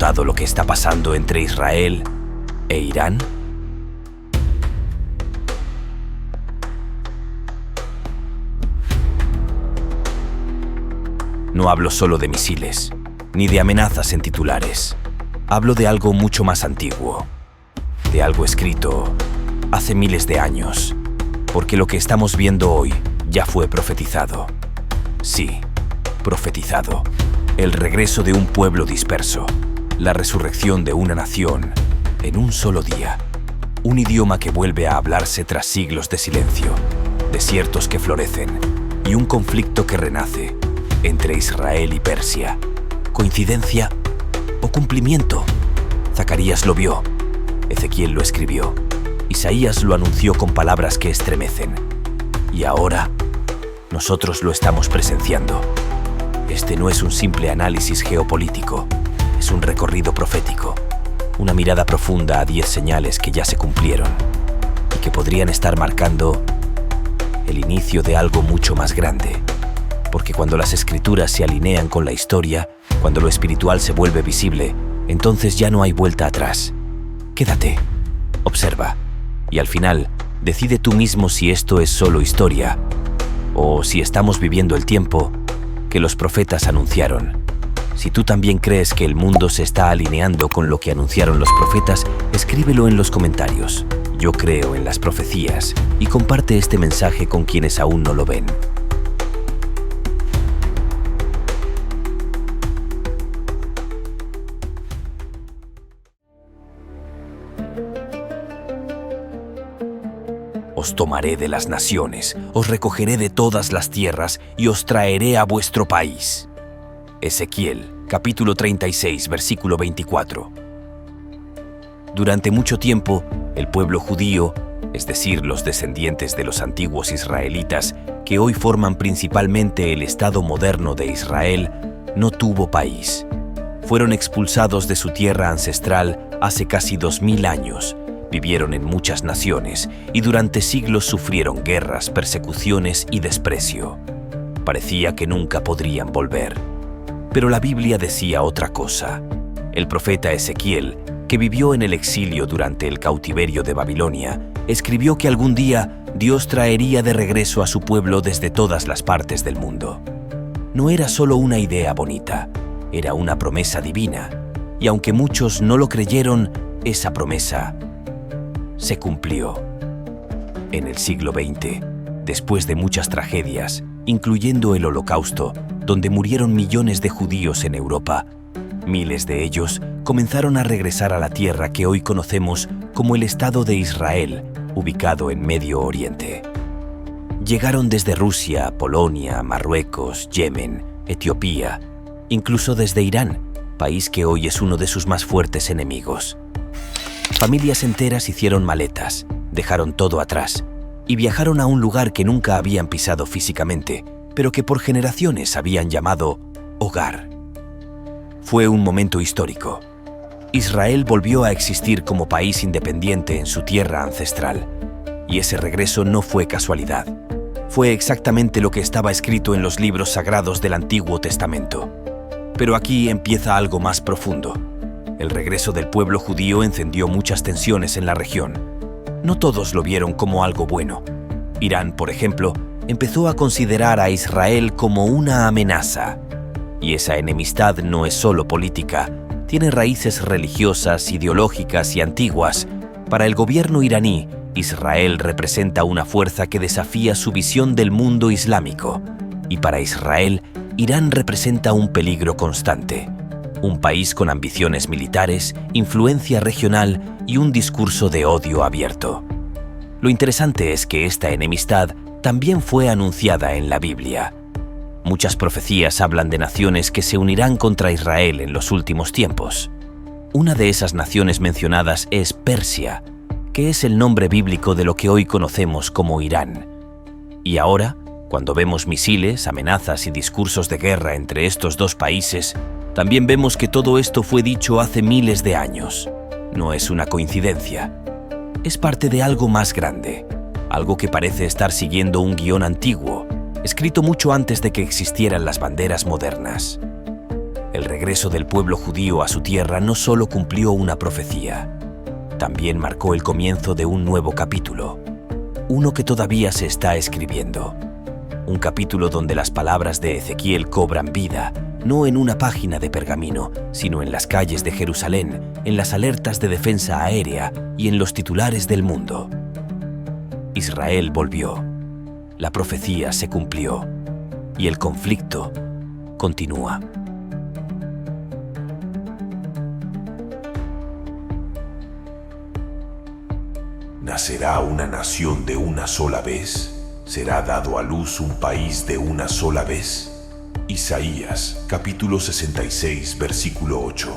notado lo que está pasando entre Israel e Irán? No hablo solo de misiles, ni de amenazas en titulares. Hablo de algo mucho más antiguo, de algo escrito hace miles de años, porque lo que estamos viendo hoy ya fue profetizado. Sí, profetizado. El regreso de un pueblo disperso, la resurrección de una nación en un solo día. Un idioma que vuelve a hablarse tras siglos de silencio, desiertos que florecen y un conflicto que renace entre Israel y Persia. ¿Coincidencia o cumplimiento? Zacarías lo vio, Ezequiel lo escribió, Isaías lo anunció con palabras que estremecen. Y ahora, nosotros lo estamos presenciando. Este no es un simple análisis geopolítico, es un recorrido profético, una mirada profunda a 10 señales que ya se cumplieron y que podrían estar marcando el inicio de algo mucho más grande. Porque cuando las escrituras se alinean con la historia, cuando lo espiritual se vuelve visible, entonces ya no hay vuelta atrás. Quédate, observa, y al final, decide tú mismo si esto es solo historia o si estamos viviendo el tiempo que los profetas anunciaron. Si tú también crees que el mundo se está alineando con lo que anunciaron los profetas, escríbelo en los comentarios. Yo creo en las profecías y comparte este mensaje con quienes aún no lo ven. Os tomaré de las naciones, os recogeré de todas las tierras y os traeré a vuestro país. Ezequiel, capítulo 36, versículo 24. Durante mucho tiempo, el pueblo judío, es decir, los descendientes de los antiguos israelitas, que hoy forman principalmente el Estado moderno de Israel, no tuvo país. Fueron expulsados de su tierra ancestral hace casi 2000 años. Vivieron en muchas naciones y durante siglos sufrieron guerras, persecuciones y desprecio. Parecía que nunca podrían volver. Pero la Biblia decía otra cosa. El profeta Ezequiel, que vivió en el exilio durante el cautiverio de Babilonia, escribió que algún día Dios traería de regreso a su pueblo desde todas las partes del mundo. No era solo una idea bonita, era una promesa divina. Y aunque muchos no lo creyeron, esa promesa se cumplió. En el siglo XX, después de muchas tragedias, incluyendo el Holocausto, donde murieron millones de judíos en Europa, miles de ellos comenzaron a regresar a la tierra que hoy conocemos como el Estado de Israel, ubicado en Medio Oriente. Llegaron desde Rusia, Polonia, Marruecos, Yemen, Etiopía, incluso desde Irán, país que hoy es uno de sus más fuertes enemigos. Familias enteras hicieron maletas, dejaron todo atrás y viajaron a un lugar que nunca habían pisado físicamente, pero que por generaciones habían llamado hogar. Fue un momento histórico. Israel volvió a existir como país independiente en su tierra ancestral, y ese regreso no fue casualidad. Fue exactamente lo que estaba escrito en los libros sagrados del Antiguo Testamento. Pero aquí empieza algo más profundo. El regreso del pueblo judío encendió muchas tensiones en la región. No todos lo vieron como algo bueno. Irán, por ejemplo, empezó a considerar a Israel como una amenaza. Y esa enemistad no es solo política, tiene raíces religiosas, ideológicas y antiguas. Para el gobierno iraní, Israel representa una fuerza que desafía su visión del mundo islámico. Y para Israel, Irán representa un peligro constante. Un país con ambiciones militares, influencia regional y un discurso de odio abierto. Lo interesante es que esta enemistad también fue anunciada en la Biblia. Muchas profecías hablan de naciones que se unirán contra Israel en los últimos tiempos. Una de esas naciones mencionadas es Persia, que es el nombre bíblico de lo que hoy conocemos como Irán. Y ahora, cuando vemos misiles, amenazas y discursos de guerra entre estos dos países, también vemos que todo esto fue dicho hace miles de años. No es una coincidencia. Es parte de algo más grande, algo que parece estar siguiendo un guión antiguo, escrito mucho antes de que existieran las banderas modernas. El regreso del pueblo judío a su tierra no solo cumplió una profecía, también marcó el comienzo de un nuevo capítulo, uno que todavía se está escribiendo. Un capítulo donde las palabras de Ezequiel cobran vida, no en una página de pergamino, sino en las calles de Jerusalén, en las alertas de defensa aérea y en los titulares del mundo. Israel volvió, la profecía se cumplió y el conflicto continúa. ¿Nacerá una nación de una sola vez? ¿Será dado a luz un país de una sola vez? Isaías, capítulo 66, versículo 8.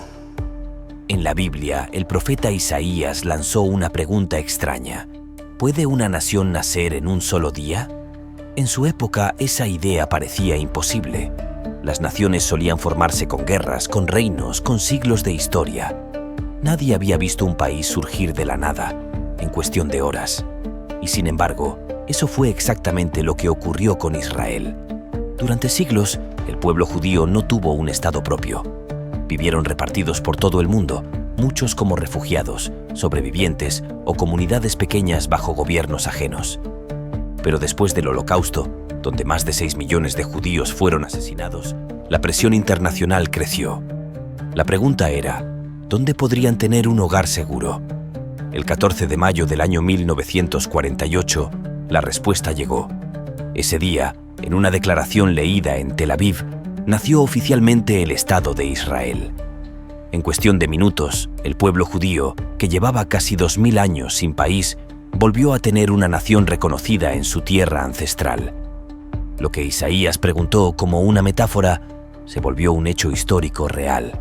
En la Biblia, el profeta Isaías lanzó una pregunta extraña. ¿Puede una nación nacer en un solo día? En su época, esa idea parecía imposible. Las naciones solían formarse con guerras, con reinos, con siglos de historia. Nadie había visto un país surgir de la nada, en cuestión de horas. Y sin embargo, eso fue exactamente lo que ocurrió con Israel. Durante siglos, el pueblo judío no tuvo un estado propio. Vivieron repartidos por todo el mundo, muchos como refugiados, sobrevivientes o comunidades pequeñas bajo gobiernos ajenos. Pero después del Holocausto, donde más de 6 millones de judíos fueron asesinados, la presión internacional creció. La pregunta era, ¿dónde podrían tener un hogar seguro? El 14 de mayo del año 1948, la respuesta llegó. Ese día, en una declaración leída en Tel Aviv, nació oficialmente el Estado de Israel. En cuestión de minutos, el pueblo judío, que llevaba casi 2000 años sin país, volvió a tener una nación reconocida en su tierra ancestral. Lo que Isaías preguntó como una metáfora se volvió un hecho histórico real.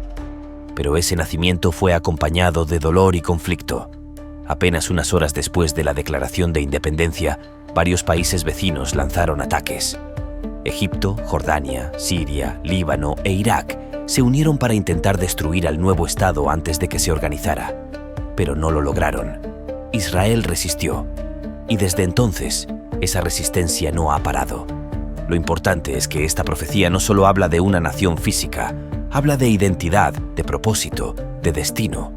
Pero ese nacimiento fue acompañado de dolor y conflicto. Apenas unas horas después de la declaración de independencia, varios países vecinos lanzaron ataques. Egipto, Jordania, Siria, Líbano e Irak se unieron para intentar destruir al nuevo Estado antes de que se organizara, pero no lo lograron. Israel resistió, y desde entonces, esa resistencia no ha parado. Lo importante es que esta profecía no solo habla de una nación física, habla de identidad, de propósito, de destino.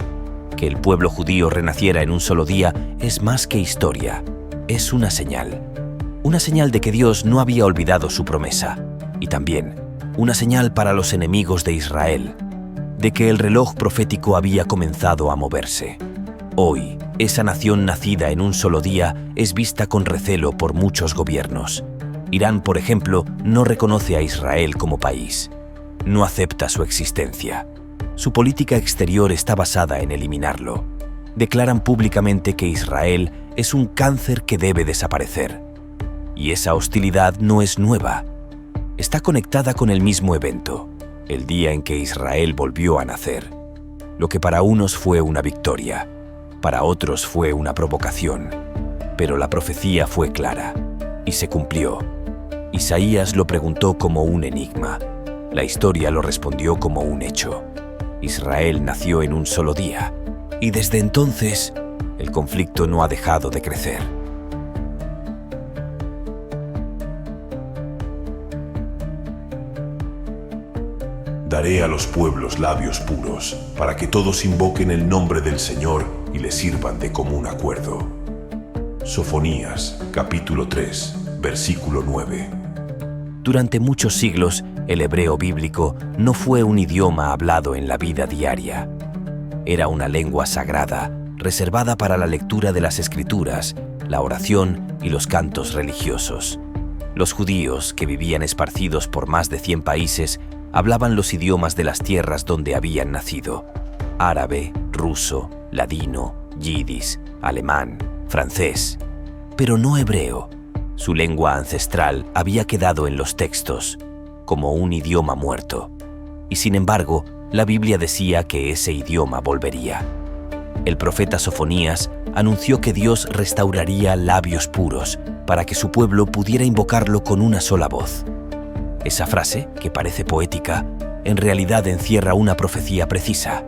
Que el pueblo judío renaciera en un solo día es más que historia, es una señal de que Dios no había olvidado su promesa, y también una señal para los enemigos de Israel, de que el reloj profético había comenzado a moverse. Hoy, esa nación nacida en un solo día es vista con recelo por muchos gobiernos. Irán, por ejemplo, no reconoce a Israel como país. No acepta su existencia. Su política exterior está basada en eliminarlo. Declaran públicamente que Israel es un cáncer que debe desaparecer. Y esa hostilidad no es nueva. Está conectada con el mismo evento, el día en que Israel volvió a nacer. Lo que para unos fue una victoria, para otros fue una provocación. Pero la profecía fue clara y se cumplió. Isaías lo preguntó como un enigma. La historia lo respondió como un hecho. Israel nació en un solo día, y desde entonces, el conflicto no ha dejado de crecer. Daré a los pueblos labios puros, para que todos invoquen el nombre del Señor y le sirvan de común acuerdo. Sofonías, capítulo 3, versículo 9. Durante muchos siglos, el hebreo bíblico no fue un idioma hablado en la vida diaria. Era una lengua sagrada, reservada para la lectura de las escrituras, la oración y los cantos religiosos. Los judíos, que vivían esparcidos por más de 100 países, hablaban los idiomas de las tierras donde habían nacido: árabe, ruso, ladino, yidis, alemán, francés, pero no hebreo. Su lengua ancestral había quedado en los textos, como un idioma muerto. Y sin embargo, la Biblia decía que ese idioma volvería. El profeta Sofonías anunció que Dios restauraría labios puros para que su pueblo pudiera invocarlo con una sola voz. Esa frase, que parece poética, en realidad encierra una profecía precisa: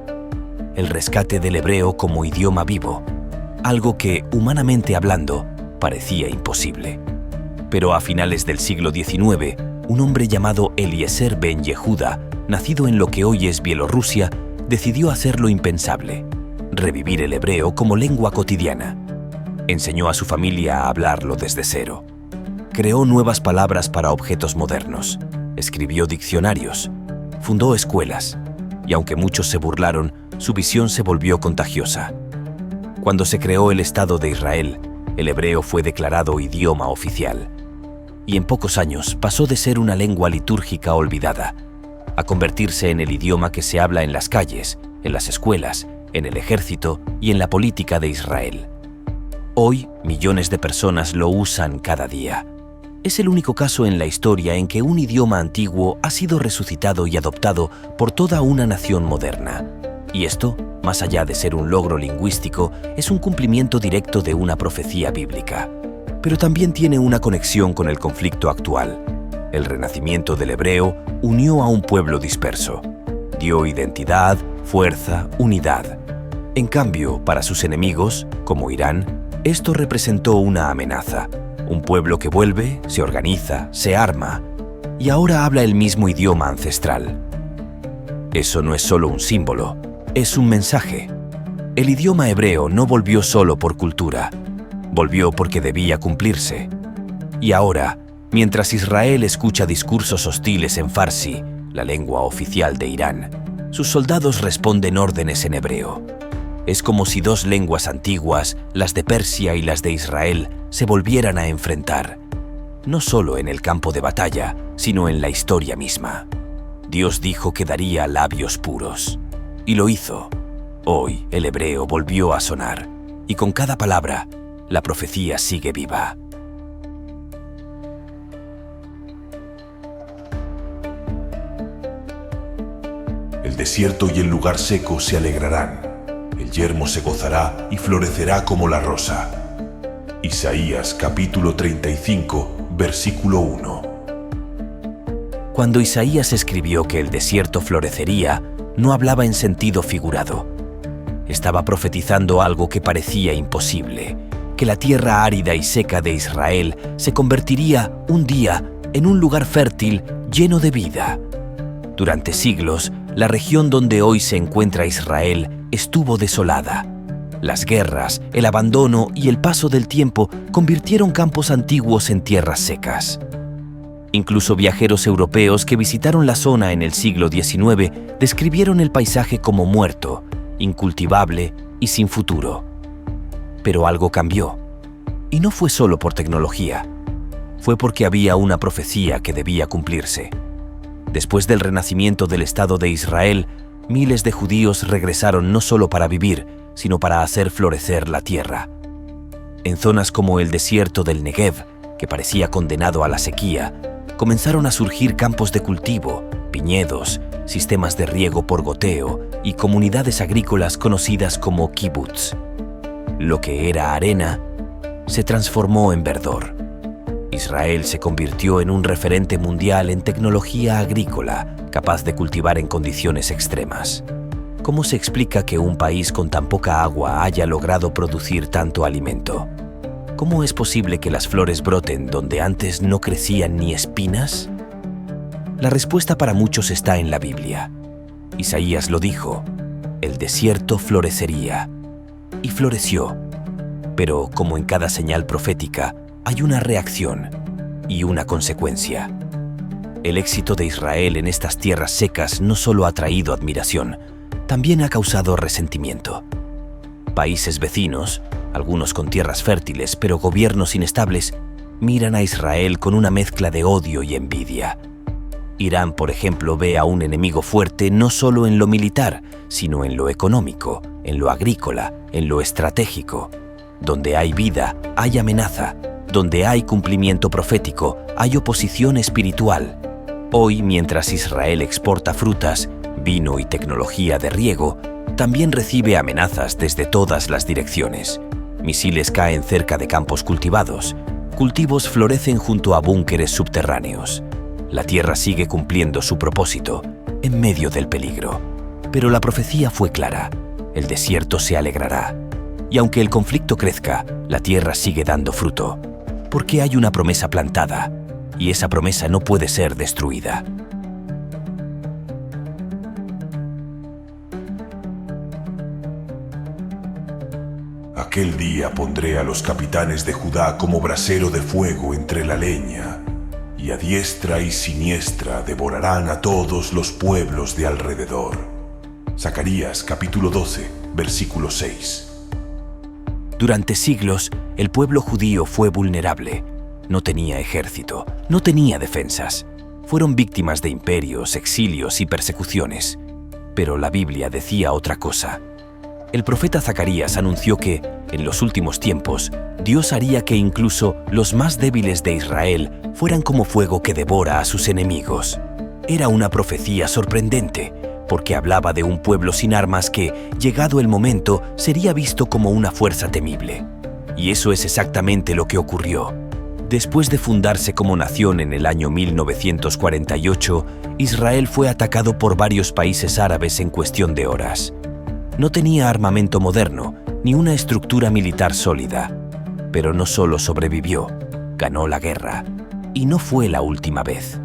el rescate del hebreo como idioma vivo, algo que, humanamente hablando, parecía imposible. Pero a finales del siglo XIX, un hombre llamado Eliezer ben Yehuda nacido en lo que hoy es Bielorrusia, decidió hacer lo impensable: revivir el hebreo como lengua cotidiana. Enseñó a su familia a hablarlo desde cero. Creó nuevas palabras para objetos modernos. Escribió diccionarios. Fundó escuelas. Y aunque muchos se burlaron, su visión se volvió contagiosa. Cuando se creó el Estado de Israel, el hebreo fue declarado idioma oficial. Y en pocos años pasó de ser una lengua litúrgica olvidada a convertirse en el idioma que se habla en las calles, en las escuelas, en el ejército y en la política de Israel. Hoy, millones de personas lo usan cada día. Es el único caso en la historia en que un idioma antiguo ha sido resucitado y adoptado por toda una nación moderna. Y esto, más allá de ser un logro lingüístico, es un cumplimiento directo de una profecía bíblica. Pero también tiene una conexión con el conflicto actual. El renacimiento del hebreo unió a un pueblo disperso. Dio identidad, fuerza, unidad. En cambio, para sus enemigos, como Irán, esto representó una amenaza. Un pueblo que vuelve, se organiza, se arma y ahora habla el mismo idioma ancestral. Eso no es solo un símbolo, es un mensaje. El idioma hebreo no volvió solo por cultura, volvió porque debía cumplirse. Y ahora, mientras Israel escucha discursos hostiles en farsi, la lengua oficial de Irán, sus soldados responden órdenes en hebreo. Es como si dos lenguas antiguas, las de Persia y las de Israel, se volvieran a enfrentar, no solo en el campo de batalla, sino en la historia misma. Dios dijo que daría labios puros, y lo hizo. Hoy el hebreo volvió a sonar, y con cada palabra, la profecía sigue viva. El desierto y el lugar seco se alegrarán. El yermo se gozará y florecerá como la rosa. Isaías capítulo 35, versículo 1. Cuando Isaías escribió que el desierto florecería, no hablaba en sentido figurado. Estaba profetizando algo que parecía imposible, que la tierra árida y seca de Israel se convertiría un día en un lugar fértil lleno de vida. Durante siglos, la región donde hoy se encuentra Israel estuvo desolada. Las guerras, el abandono y el paso del tiempo convirtieron campos antiguos en tierras secas. Incluso viajeros europeos que visitaron la zona en el siglo XIX describieron el paisaje como muerto, incultivable y sin futuro. Pero algo cambió. Y no fue solo por tecnología. Fue porque había una profecía que debía cumplirse. Después del renacimiento del Estado de Israel, miles de judíos regresaron no solo para vivir, sino para hacer florecer la tierra. En zonas como el desierto del Negev, que parecía condenado a la sequía, comenzaron a surgir campos de cultivo, viñedos, sistemas de riego por goteo y comunidades agrícolas conocidas como kibbutz. Lo que era arena se transformó en verdor. Israel se convirtió en un referente mundial en tecnología agrícola, capaz de cultivar en condiciones extremas. ¿Cómo se explica que un país con tan poca agua haya logrado producir tanto alimento? ¿Cómo es posible que las flores broten donde antes no crecían ni espinas? La respuesta para muchos está en la Biblia. Isaías lo dijo: el desierto florecería. Y floreció. Pero, como en cada señal profética, hay una reacción y una consecuencia. El éxito de Israel en estas tierras secas no solo ha traído admiración, también ha causado resentimiento. Países vecinos, algunos con tierras fértiles pero gobiernos inestables, miran a Israel con una mezcla de odio y envidia. Irán, por ejemplo, ve a un enemigo fuerte no solo en lo militar, sino en lo económico, en lo agrícola, en lo estratégico. Donde hay vida, hay amenaza. Donde hay cumplimiento profético, hay oposición espiritual. Hoy, mientras Israel exporta frutas, vino y tecnología de riego, también recibe amenazas desde todas las direcciones. Misiles caen cerca de campos cultivados. Cultivos florecen junto a búnkeres subterráneos. La tierra sigue cumpliendo su propósito, en medio del peligro. Pero la profecía fue clara: el desierto se alegrará. Y aunque el conflicto crezca, la tierra sigue dando fruto. Porque hay una promesa plantada, y esa promesa no puede ser destruida. Aquel día pondré a los capitanes de Judá como brasero de fuego entre la leña, y a diestra y siniestra devorarán a todos los pueblos de alrededor. Zacarías capítulo 12, versículo 6. Durante siglos, el pueblo judío fue vulnerable. No tenía ejército, no tenía defensas. Fueron víctimas de imperios, exilios y persecuciones. Pero la Biblia decía otra cosa. El profeta Zacarías anunció que, en los últimos tiempos, Dios haría que incluso los más débiles de Israel fueran como fuego que devora a sus enemigos. Era una profecía sorprendente, porque hablaba de un pueblo sin armas que, llegado el momento, sería visto como una fuerza temible. Y eso es exactamente lo que ocurrió. Después de fundarse como nación en el año 1948, Israel fue atacado por varios países árabes en cuestión de horas. No tenía armamento moderno, ni una estructura militar sólida. Pero no solo sobrevivió, ganó la guerra. Y no fue la última vez.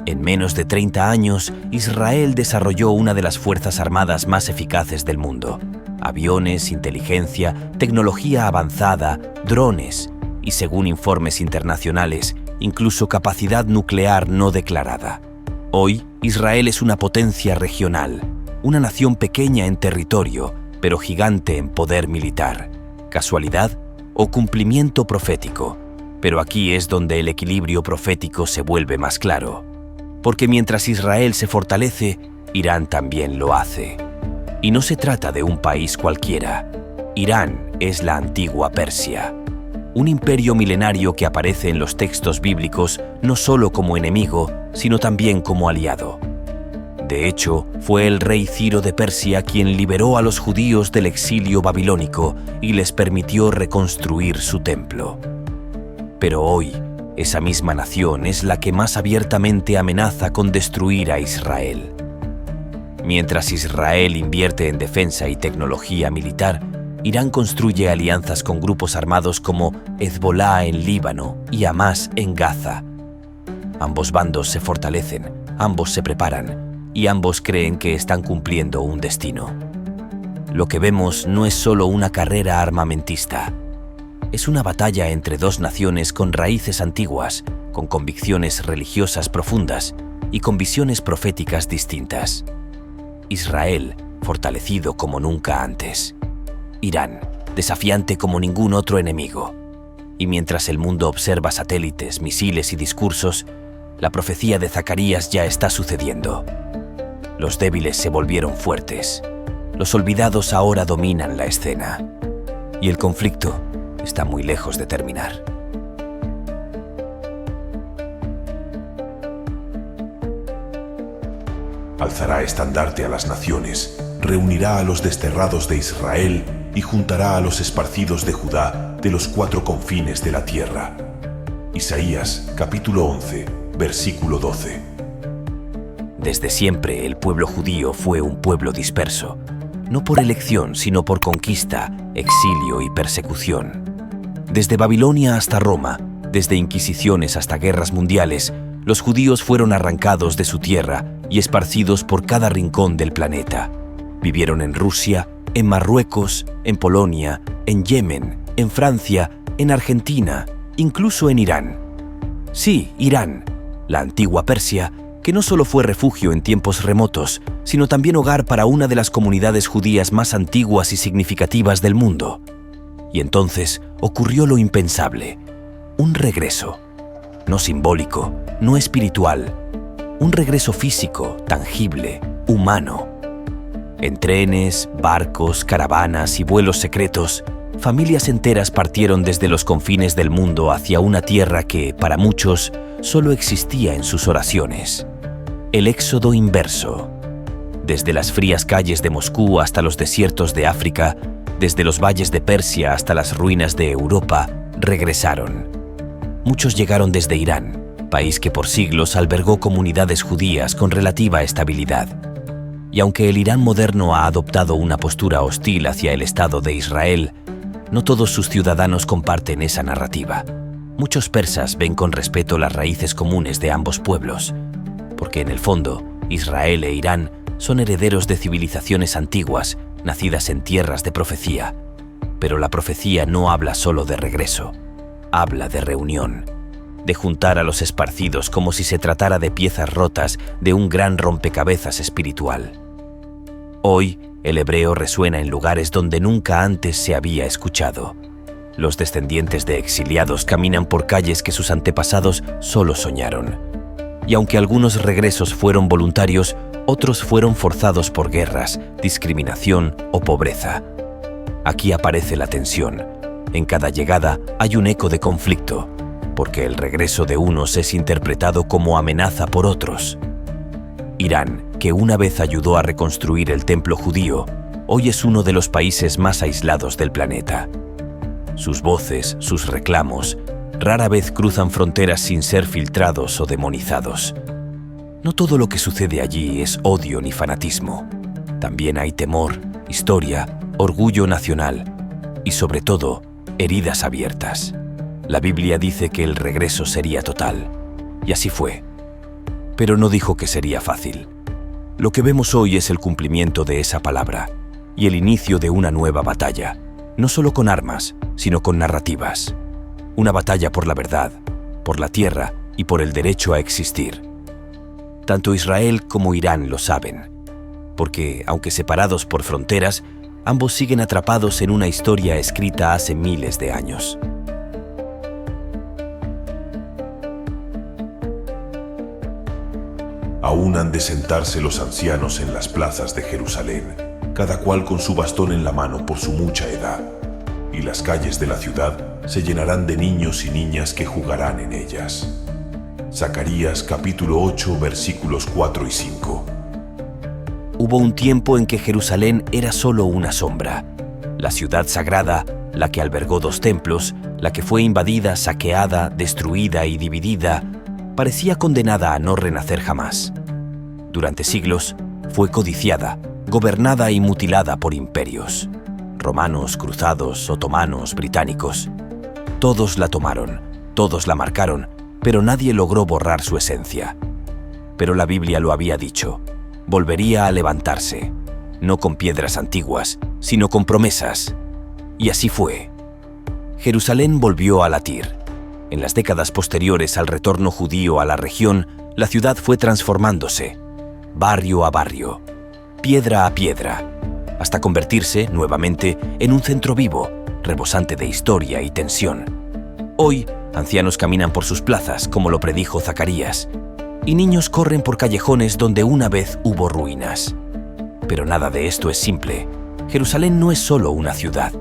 En menos de 30 años, Israel desarrolló una de las fuerzas armadas más eficaces del mundo. Aviones, inteligencia, tecnología avanzada, drones y, según informes internacionales, incluso capacidad nuclear no declarada. Hoy, Israel es una potencia regional, una nación pequeña en territorio, pero gigante en poder militar. ¿Casualidad o cumplimiento profético? Pero aquí es donde el equilibrio profético se vuelve más claro. Porque mientras Israel se fortalece, Irán también lo hace. Y no se trata de un país cualquiera. Irán es la antigua Persia, un imperio milenario que aparece en los textos bíblicos no solo como enemigo, sino también como aliado. De hecho, fue el rey Ciro de Persia quien liberó a los judíos del exilio babilónico y les permitió reconstruir su templo. Pero hoy, esa misma nación es la que más abiertamente amenaza con destruir a Israel. Mientras Israel invierte en defensa y tecnología militar, Irán construye alianzas con grupos armados como Hezbolá en Líbano y Hamás en Gaza. Ambos bandos se fortalecen, ambos se preparan, y ambos creen que están cumpliendo un destino. Lo que vemos no es solo una carrera armamentista. Es una batalla entre dos naciones con raíces antiguas, con convicciones religiosas profundas y con visiones proféticas distintas. Israel, fortalecido como nunca antes. Irán, desafiante como ningún otro enemigo. Y mientras el mundo observa satélites, misiles y discursos, la profecía de Zacarías ya está sucediendo. Los débiles se volvieron fuertes. Los olvidados ahora dominan la escena. Y el conflicto está muy lejos de terminar. Alzará estandarte a las naciones, reunirá a los desterrados de Israel y juntará a los esparcidos de Judá de los 4 confines de la tierra. Isaías capítulo 11, versículo 12. Desde siempre el pueblo judío fue un pueblo disperso, no por elección, sino por conquista, exilio y persecución. Desde Babilonia hasta Roma, desde inquisiciones hasta guerras mundiales, los judíos fueron arrancados de su tierra y esparcidos por cada rincón del planeta. Vivieron en Rusia, en Marruecos, en Polonia, en Yemen, en Francia, en Argentina, incluso en Irán. Sí, Irán, la antigua Persia, que no solo fue refugio en tiempos remotos, sino también hogar para una de las comunidades judías más antiguas y significativas del mundo. Y entonces ocurrió lo impensable, un regreso, no simbólico, no espiritual, un regreso físico, tangible, humano. En trenes, barcos, caravanas y vuelos secretos, familias enteras partieron desde los confines del mundo hacia una tierra que, para muchos, solo existía en sus oraciones. El éxodo inverso. Desde las frías calles de Moscú hasta los desiertos de África, desde los valles de Persia hasta las ruinas de Europa, regresaron. Muchos llegaron desde Irán, país que por siglos albergó comunidades judías con relativa estabilidad. Y aunque el Irán moderno ha adoptado una postura hostil hacia el Estado de Israel, no todos sus ciudadanos comparten esa narrativa. Muchos persas ven con respeto las raíces comunes de ambos pueblos, porque en el fondo, Israel e Irán son herederos de civilizaciones antiguas, nacidas en tierras de profecía. Pero la profecía no habla solo de regreso, habla de reunión, de juntar a los esparcidos como si se tratara de piezas rotas de un gran rompecabezas espiritual. Hoy, el hebreo resuena en lugares donde nunca antes se había escuchado. Los descendientes de exiliados caminan por calles que sus antepasados solo soñaron. Y aunque algunos regresos fueron voluntarios, otros fueron forzados por guerras, discriminación o pobreza. Aquí aparece la tensión. En cada llegada hay un eco de conflicto, porque el regreso de unos es interpretado como amenaza por otros. Irán, que una vez ayudó a reconstruir el templo judío, hoy es uno de los países más aislados del planeta. Sus voces, sus reclamos, rara vez cruzan fronteras sin ser filtrados o demonizados. No todo lo que sucede allí es odio ni fanatismo. También hay temor, historia, orgullo nacional y, sobre todo, heridas abiertas. La Biblia dice que el regreso sería total, y así fue. Pero no dijo que sería fácil. Lo que vemos hoy es el cumplimiento de esa palabra y el inicio de una nueva batalla, no solo con armas, sino con narrativas. Una batalla por la verdad, por la tierra y por el derecho a existir. Tanto Israel como Irán lo saben, porque, aunque separados por fronteras, ambos siguen atrapados en una historia escrita hace miles de años. Aún han de sentarse los ancianos en las plazas de Jerusalén, cada cual con su bastón en la mano por su mucha edad, y las calles de la ciudad se llenarán de niños y niñas que jugarán en ellas. Zacarías capítulo 8 versículos 4 y 5. Hubo un tiempo en que Jerusalén era solo una sombra. La ciudad sagrada, la que albergó 2 templos, la que fue invadida, saqueada, destruida y dividida, parecía condenada a no renacer jamás. Durante siglos, fue codiciada, gobernada y mutilada por imperios. Romanos, cruzados, otomanos, británicos. Todos la tomaron, todos la marcaron, pero nadie logró borrar su esencia. Pero la Biblia lo había dicho. Volvería a levantarse, no con piedras antiguas, sino con promesas. Y así fue. Jerusalén volvió a latir. En las décadas posteriores al retorno judío a la región, la ciudad fue transformándose, barrio a barrio, piedra a piedra, hasta convertirse, nuevamente, en un centro vivo, rebosante de historia y tensión. Hoy, ancianos caminan por sus plazas, como lo predijo Zacarías, y niños corren por callejones donde una vez hubo ruinas. Pero nada de esto es simple. Jerusalén no es solo una ciudad,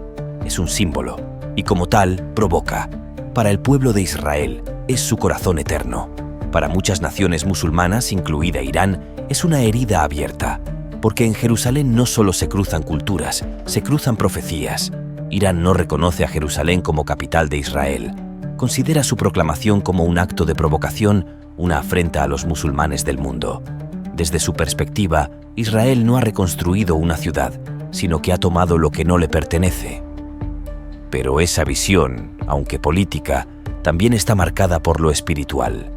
es un símbolo, y como tal, provoca. Para el pueblo de Israel, es su corazón eterno. Para muchas naciones musulmanas, incluida Irán, es una herida abierta, porque en Jerusalén no solo se cruzan culturas, se cruzan profecías. Irán no reconoce a Jerusalén como capital de Israel. Considera su proclamación como un acto de provocación, una afrenta a los musulmanes del mundo. Desde su perspectiva, Israel no ha reconstruido una ciudad, sino que ha tomado lo que no le pertenece. Pero esa visión, aunque política, también está marcada por lo espiritual.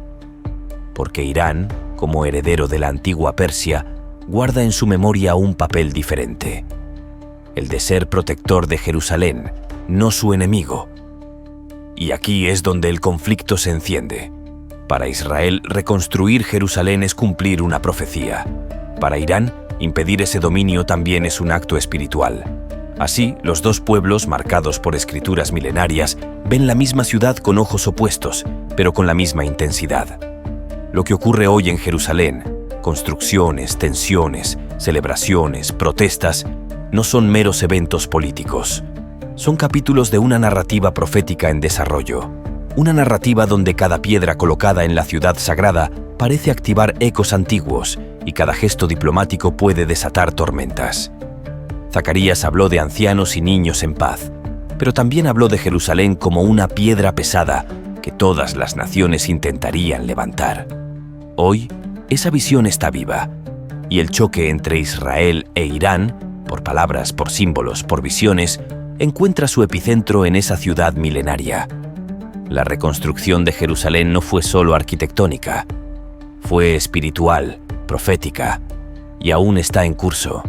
Porque Irán, como heredero de la antigua Persia, guarda en su memoria un papel diferente. El de ser protector de Jerusalén, no su enemigo. Y aquí es donde el conflicto se enciende. Para Israel, reconstruir Jerusalén es cumplir una profecía. Para Irán, impedir ese dominio también es un acto espiritual. Así, los 2 pueblos, marcados por escrituras milenarias, ven la misma ciudad con ojos opuestos, pero con la misma intensidad. Lo que ocurre hoy en Jerusalén, construcciones, tensiones, celebraciones, protestas, no son meros eventos políticos. Son capítulos de una narrativa profética en desarrollo. Una narrativa donde cada piedra colocada en la ciudad sagrada parece activar ecos antiguos y cada gesto diplomático puede desatar tormentas. Zacarías habló de ancianos y niños en paz, pero también habló de Jerusalén como una piedra pesada que todas las naciones intentarían levantar. Hoy, esa visión está viva, y el choque entre Israel e Irán, por palabras, por símbolos, por visiones, encuentra su epicentro en esa ciudad milenaria. La reconstrucción de Jerusalén no fue solo arquitectónica, fue espiritual, profética, y aún está en curso.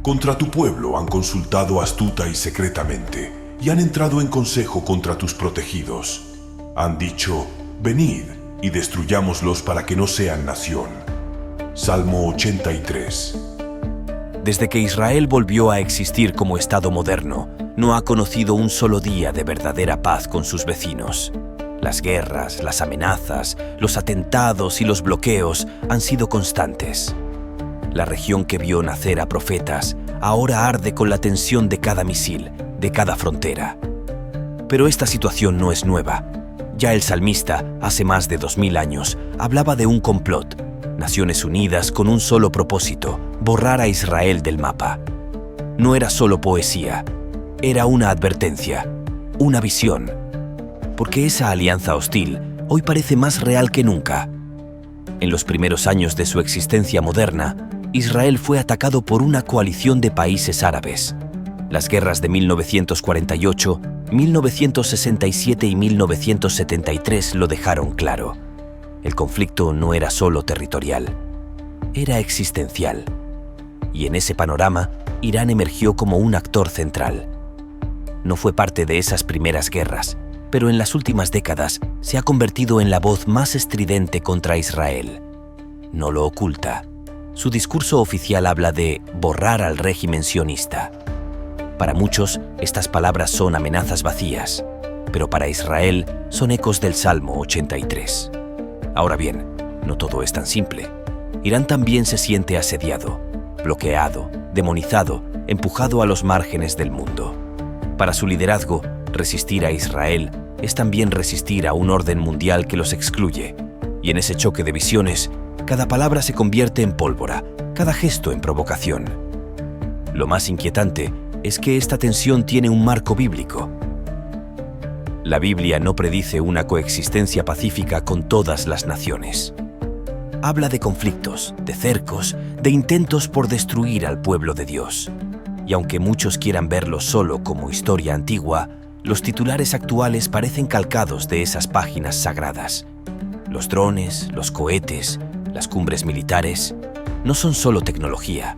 Contra tu pueblo han consultado astuta y secretamente, y han entrado en consejo contra tus protegidos. Han dicho, venid y destruyámoslos para que no sean nación. Salmo 83. Desde que Israel volvió a existir como Estado moderno, no ha conocido un solo día de verdadera paz con sus vecinos. Las guerras, las amenazas, los atentados y los bloqueos han sido constantes. La región que vio nacer a profetas ahora arde con la tensión de cada misil, de cada frontera. Pero esta situación no es nueva. Ya el salmista, hace más de 2000 años, hablaba de un complot. Naciones Unidas con un solo propósito, borrar a Israel del mapa. No era solo poesía, era una advertencia, una visión. Porque esa alianza hostil hoy parece más real que nunca. En los primeros años de su existencia moderna, Israel fue atacado por una coalición de países árabes. Las guerras de 1948, 1967 y 1973 lo dejaron claro. El conflicto no era solo territorial, era existencial. Y en ese panorama, Irán emergió como un actor central. No fue parte de esas primeras guerras, pero en las últimas décadas se ha convertido en la voz más estridente contra Israel. No lo oculta. Su discurso oficial habla de borrar al régimen sionista. Para muchos, estas palabras son amenazas vacías, pero para Israel son ecos del Salmo 83. Ahora bien, no todo es tan simple. Irán también se siente asediado, bloqueado, demonizado, empujado a los márgenes del mundo. Para su liderazgo, resistir a Israel es también resistir a un orden mundial que los excluye. Y en ese choque de visiones, cada palabra se convierte en pólvora, cada gesto en provocación. Lo más inquietante es que esta tensión tiene un marco bíblico. La Biblia no predice una coexistencia pacífica con todas las naciones. Habla de conflictos, de cercos, de intentos por destruir al pueblo de Dios. Y aunque muchos quieran verlo solo como historia antigua, los titulares actuales parecen calcados de esas páginas sagradas. Los drones, los cohetes, las cumbres militares, no son solo tecnología,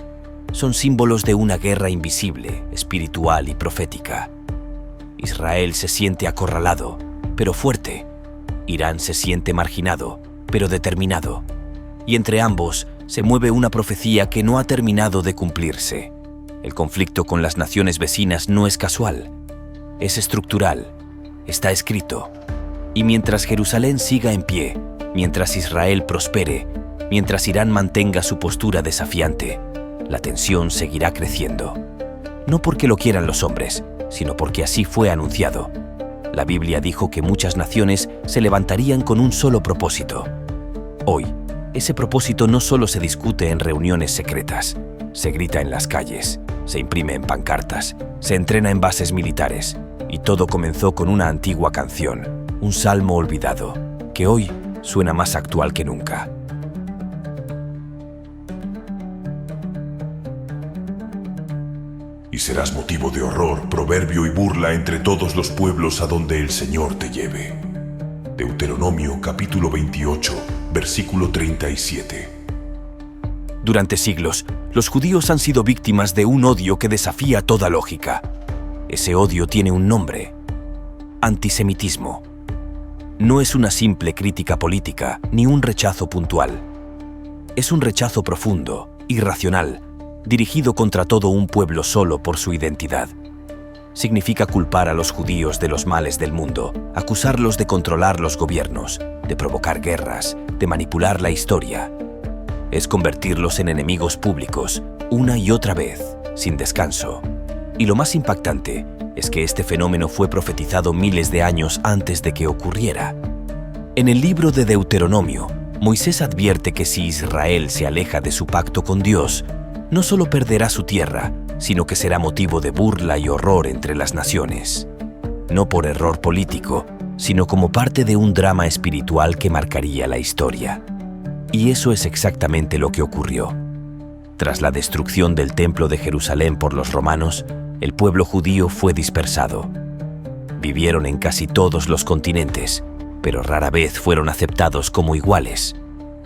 son símbolos de una guerra invisible, espiritual y profética. Israel se siente acorralado, pero fuerte. Irán se siente marginado, pero determinado. Y entre ambos se mueve una profecía que no ha terminado de cumplirse. El conflicto con las naciones vecinas no es casual, es estructural, está escrito. Y mientras Jerusalén siga en pie, mientras Israel prospere, mientras Irán mantenga su postura desafiante, la tensión seguirá creciendo. No porque lo quieran los hombres, sino porque así fue anunciado. La Biblia dijo que muchas naciones se levantarían con un solo propósito. Hoy, ese propósito no solo se discute en reuniones secretas, se grita en las calles, se imprime en pancartas, se entrena en bases militares, y todo comenzó con una antigua canción, un salmo olvidado, que hoy suena más actual que nunca. Y serás motivo de horror, proverbio y burla entre todos los pueblos a donde el Señor te lleve. Deuteronomio capítulo 28, versículo 37. Durante siglos, los judíos han sido víctimas de un odio que desafía toda lógica. Ese odio tiene un nombre: antisemitismo. No es una simple crítica política ni un rechazo puntual. Es un rechazo profundo, irracional, dirigido contra todo un pueblo solo por su identidad. Significa culpar a los judíos de los males del mundo, acusarlos de controlar los gobiernos, de provocar guerras, de manipular la historia. Es convertirlos en enemigos públicos, una y otra vez, sin descanso. Y lo más impactante es que este fenómeno fue profetizado miles de años antes de que ocurriera. En el libro de Deuteronomio, Moisés advierte que si Israel se aleja de su pacto con Dios, no solo perderá su tierra, sino que será motivo de burla y horror entre las naciones. No por error político, sino como parte de un drama espiritual que marcaría la historia. Y eso es exactamente lo que ocurrió. Tras la destrucción del Templo de Jerusalén por los romanos, el pueblo judío fue dispersado. Vivieron en casi todos los continentes, pero rara vez fueron aceptados como iguales.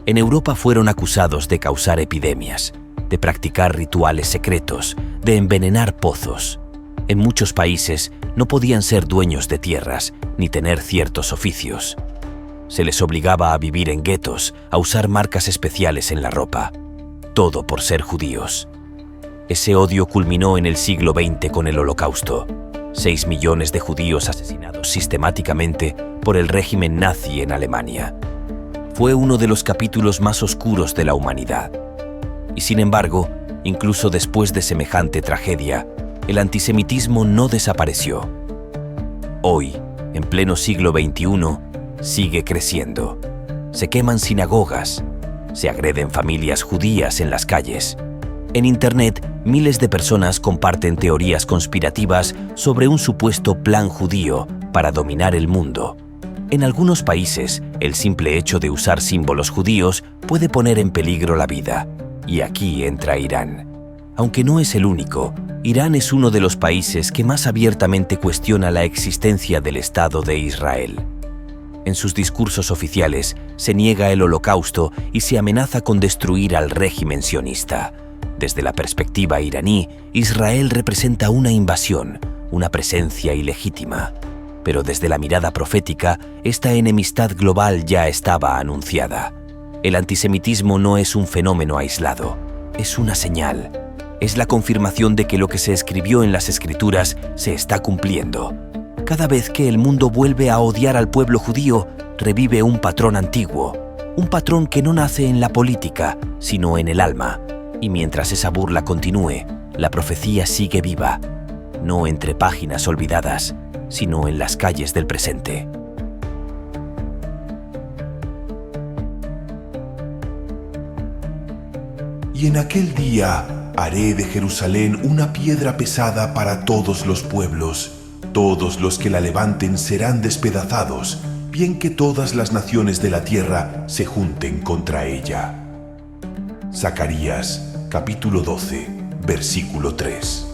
En Europa fueron acusados de causar epidemias. de practicar rituales secretos, de envenenar pozos. En muchos países no podían ser dueños de tierras ni tener ciertos oficios. Se les obligaba a vivir en guetos, a usar marcas especiales en la ropa. Todo por ser judíos. Ese odio culminó en el siglo XX con el Holocausto. 6 millones de judíos asesinados sistemáticamente por el régimen nazi en Alemania. Fue uno de los capítulos más oscuros de la humanidad. Y sin embargo, incluso después de semejante tragedia, el antisemitismo no desapareció. Hoy, en pleno siglo XXI, sigue creciendo. Se queman sinagogas, se agreden familias judías en las calles. En Internet, miles de personas comparten teorías conspirativas sobre un supuesto plan judío para dominar el mundo. En algunos países, el simple hecho de usar símbolos judíos puede poner en peligro la vida. Y aquí entra Irán. Aunque no es el único, Irán es uno de los países que más abiertamente cuestiona la existencia del Estado de Israel. En sus discursos oficiales se niega el Holocausto y se amenaza con destruir al régimen sionista. Desde la perspectiva iraní, Israel representa una invasión, una presencia ilegítima. Pero desde la mirada profética, esta enemistad global ya estaba anunciada. El antisemitismo no es un fenómeno aislado, es una señal. Es la confirmación de que lo que se escribió en las Escrituras se está cumpliendo. Cada vez que el mundo vuelve a odiar al pueblo judío, revive un patrón antiguo, un patrón que no nace en la política, sino en el alma. Y mientras esa burla continúe, la profecía sigue viva, no entre páginas olvidadas, sino en las calles del presente. Y en aquel día haré de Jerusalén una piedra pesada para todos los pueblos. Todos los que la levanten serán despedazados, bien que todas las naciones de la tierra se junten contra ella. Zacarías, capítulo 12, versículo 3.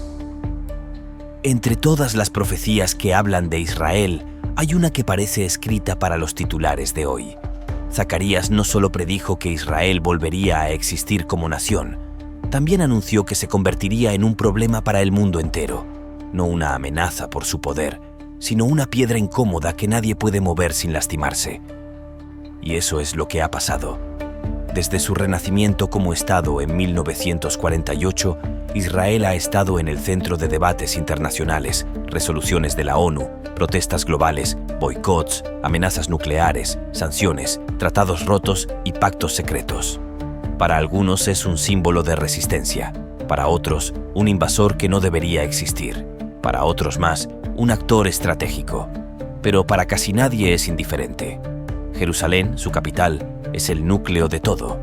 Entre todas las profecías que hablan de Israel, hay una que parece escrita para los titulares de hoy. Zacarías no solo predijo que Israel volvería a existir como nación, también anunció que se convertiría en un problema para el mundo entero. No una amenaza por su poder, sino una piedra incómoda que nadie puede mover sin lastimarse. Y eso es lo que ha pasado. Desde su renacimiento como Estado en 1948, Israel ha estado en el centro de debates internacionales, resoluciones de la ONU, protestas globales, boicots, amenazas nucleares, sanciones, tratados rotos y pactos secretos. Para algunos es un símbolo de resistencia, para otros un invasor que no debería existir, para otros más un actor estratégico. Pero para casi nadie es indiferente. Jerusalén, su capital, es el núcleo de todo.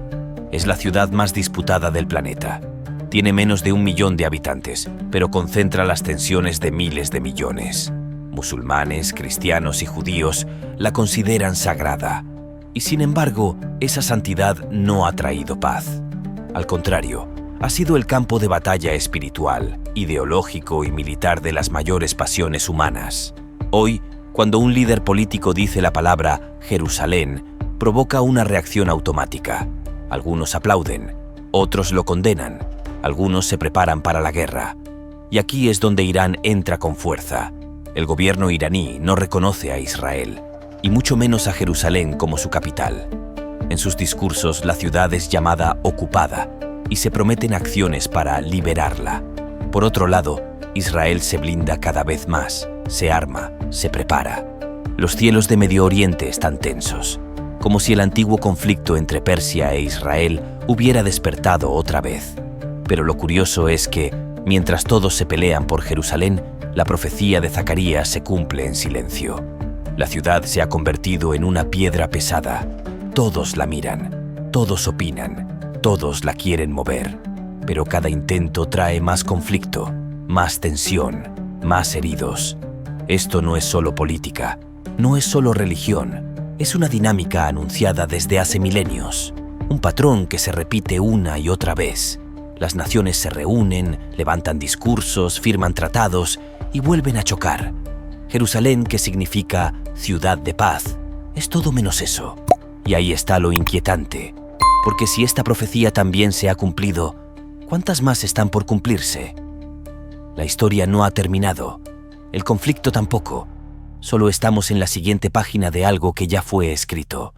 Es la ciudad más disputada del planeta. Tiene menos de 1 millón de habitantes, pero concentra las tensiones de miles de millones. Musulmanes, cristianos y judíos la consideran sagrada. Y sin embargo, esa santidad no ha traído paz. Al contrario, ha sido el campo de batalla espiritual, ideológico y militar de las mayores pasiones humanas. Hoy, cuando un líder político dice la palabra Jerusalén, provoca una reacción automática. Algunos aplauden, otros lo condenan, algunos se preparan para la guerra. Y aquí es donde Irán entra con fuerza. El gobierno iraní no reconoce a Israel, y mucho menos a Jerusalén como su capital. En sus discursos, la ciudad es llamada ocupada, y se prometen acciones para liberarla. Por otro lado, Israel se blinda cada vez más, se arma, se prepara. Los cielos de Medio Oriente están tensos, como si el antiguo conflicto entre Persia e Israel hubiera despertado otra vez. Pero lo curioso es que, mientras todos se pelean por Jerusalén, la profecía de Zacarías se cumple en silencio. La ciudad se ha convertido en una piedra pesada. Todos la miran, todos opinan, todos la quieren mover. Pero cada intento trae más conflicto, más tensión, más heridos. Esto no es solo política, no es solo religión, es una dinámica anunciada desde hace milenios. Un patrón que se repite una y otra vez. Las naciones se reúnen, levantan discursos, firman tratados y vuelven a chocar. Jerusalén, que significa ciudad de paz, es todo menos eso. Y ahí está lo inquietante, porque si esta profecía también se ha cumplido, ¿Cuántas más están por cumplirse? La historia no ha terminado. El conflicto tampoco. Solo estamos en la siguiente página de algo que ya fue escrito.